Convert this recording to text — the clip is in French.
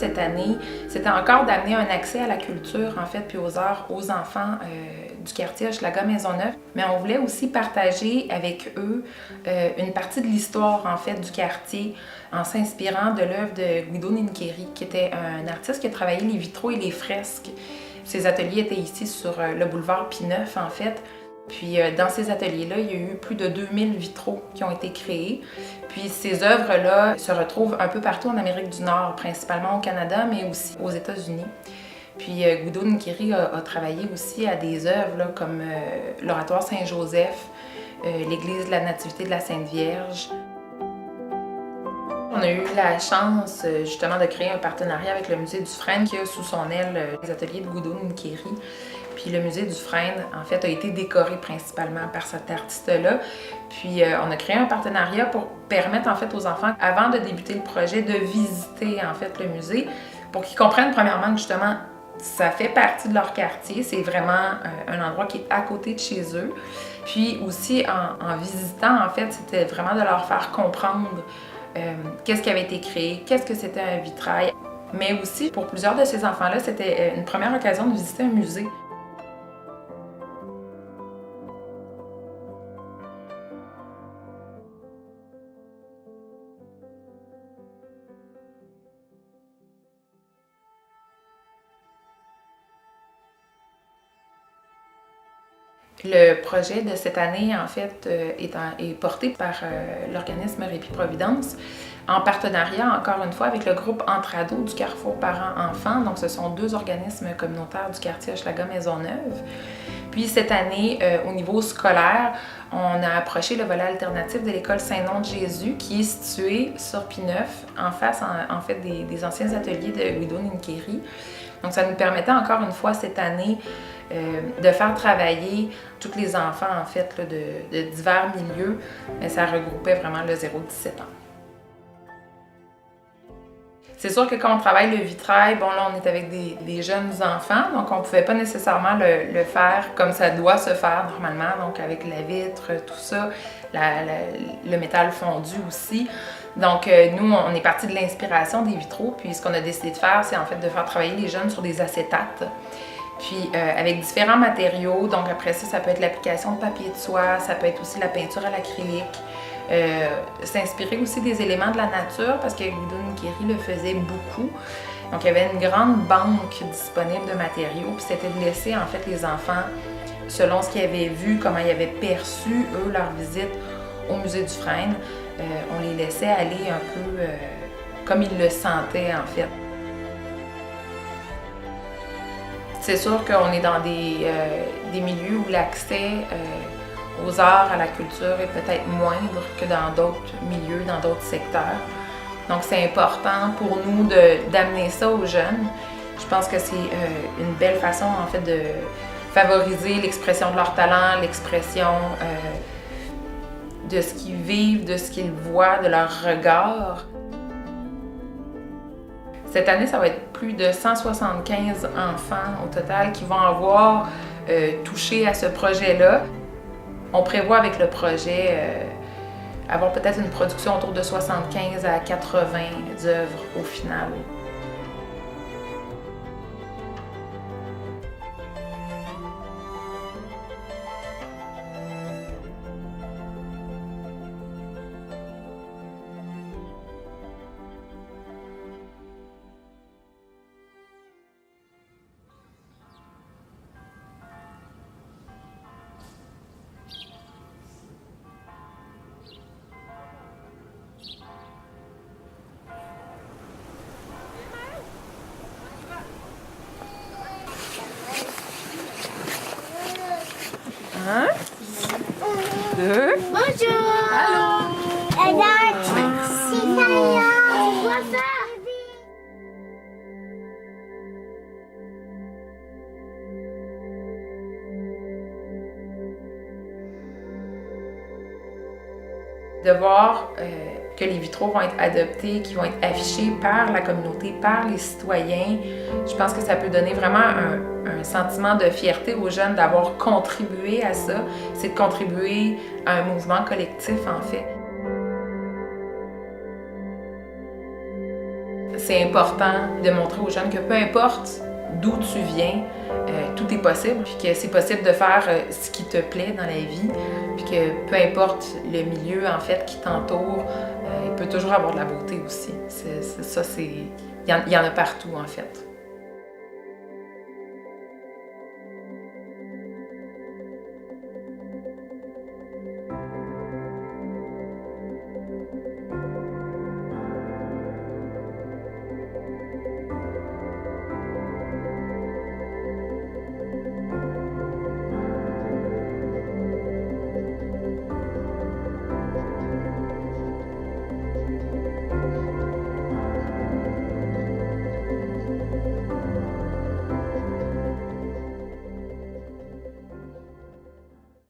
Cette année, c'était encore d'amener un accès à la culture, en fait, puis aux arts aux enfants du quartier Hochelaga-Maisonneuve. Mais on voulait aussi partager avec eux une partie de l'histoire, en fait, du quartier en s'inspirant de l'œuvre de Guido Nincheri, qui était un artiste qui a travaillé les vitraux et les fresques. Ses ateliers étaient ici sur le boulevard Pie-IX, en fait. Puis dans ces ateliers-là, il y a eu plus de 2000 vitraux qui ont été créés. Puis ces œuvres-là se retrouvent un peu partout en Amérique du Nord, principalement au Canada, mais aussi aux États-Unis. Puis Guido Nincheri a travaillé aussi à des œuvres là, comme l'Oratoire Saint-Joseph, l'Église de la Nativité de la Sainte Vierge. On a eu la chance justement de créer un partenariat avec le Musée Dufresne qui a sous son aile les ateliers de Guido Nincheri. Puis le Musée Dufresne, en fait, a été décoré principalement par cet artiste-là. Puis on a créé un partenariat pour permettre en fait aux enfants, avant de débuter le projet, de visiter en fait le musée pour qu'ils comprennent premièrement que justement ça fait partie de leur quartier, c'est vraiment un endroit qui est à côté de chez eux. Puis aussi en visitant, en fait, c'était vraiment de leur faire comprendre qu'est-ce qui avait été créé, qu'est-ce que c'était un vitrail. Mais aussi, pour plusieurs de ces enfants-là, c'était une première occasion de visiter un musée. Le projet de cette année, en fait, est porté par l'organisme Répit-Providence, en partenariat, encore une fois, avec le groupe Entre Ados du Carrefour Parents-Enfants. Donc, ce sont deux organismes communautaires du quartier Hochelaga-Maisonneuve. Puis, cette année, au niveau scolaire, on a approché le volet alternatif de l'école Saint-Nom-de-Jésus, qui est située sur Pie-IX, en face, en fait, des anciens ateliers de Guido Nincheri. Donc, ça nous permettait encore une fois cette année de faire travailler tous les enfants, en fait, là, de divers milieux, mais ça regroupait vraiment le 0-17 ans. C'est sûr que quand on travaille le vitrail, bon là, on est avec des jeunes enfants, donc on ne pouvait pas nécessairement le faire comme ça doit se faire normalement, donc avec la vitre, tout ça, le métal fondu aussi. Donc, nous, on est parti de l'inspiration des vitraux, puis ce qu'on a décidé de faire, c'est en fait de faire travailler les jeunes sur des acétates. Puis avec différents matériaux, donc après ça, ça peut être l'application de papier de soie, ça peut être aussi la peinture à l'acrylique, s'inspirer aussi des éléments de la nature parce que Guido Nincheri le faisait beaucoup. Donc il y avait une grande banque disponible de matériaux, puis c'était de laisser en fait les enfants, selon ce qu'ils avaient vu, comment ils avaient perçu, eux, leur visite au musée Dufresne, on les laissait aller un peu comme ils le sentaient en fait. C'est sûr qu'on est dans des milieux où l'accès aux arts, à la culture est peut-être moindre que dans d'autres milieux, dans d'autres secteurs. Donc c'est important pour nous d'amener ça aux jeunes. Je pense que c'est une belle façon en fait de favoriser l'expression de leur talent, l'expression de ce qu'ils vivent, de ce qu'ils voient, de leur regard. Cette année, ça va être plus de 175 enfants au total qui vont avoir touché à ce projet-là. On prévoit avec le projet avoir peut-être une production autour de 75 à 80 œuvres au final. Un, deux. Bonjour. Allô. Merci. On voit ça. De voir que les vitraux vont être adoptés, qui vont être affichés par la communauté, par les citoyens, je pense que ça peut donner vraiment un sentiment de fierté aux jeunes d'avoir contribué à ça. C'est de contribuer à un mouvement collectif, en fait. c'est important de montrer aux jeunes que peu importe d'où tu viens, tout est possible, puis que c'est possible de faire ce qui te plaît dans la vie, puis que peu importe le milieu en fait qui t'entoure, il peut toujours avoir de la beauté aussi. Il y en a partout en fait.